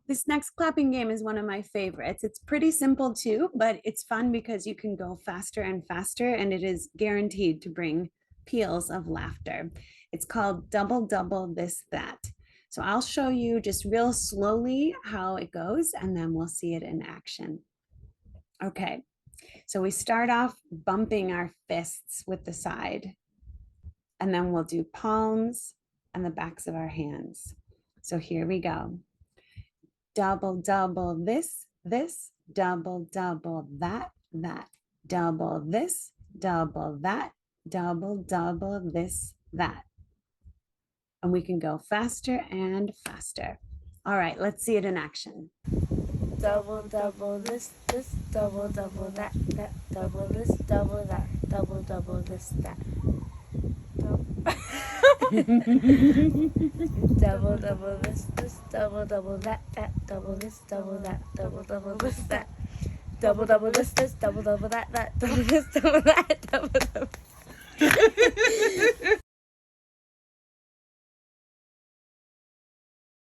This next clapping game is one of my favorites. It's pretty simple too, but it's fun because you can go faster and faster, and it is guaranteed to bring peals of laughter. It's called double, double, this, that. So I'll show you just real slowly how it goes, and then we'll see it in action. Okay, so we start off bumping our fists with the side, and then we'll do palms and the backs of our hands. So here we go. Double, double this, double, double that, double this, double that, double, double this, that. And we can go faster and faster. All right, let's see it in action. Double, double this, double, double that, double this, double that, double, double this, that. Double, double this, double, double that, double this, double that, double, double this, that. Double, double this, double, double that, double this, double that, double, double.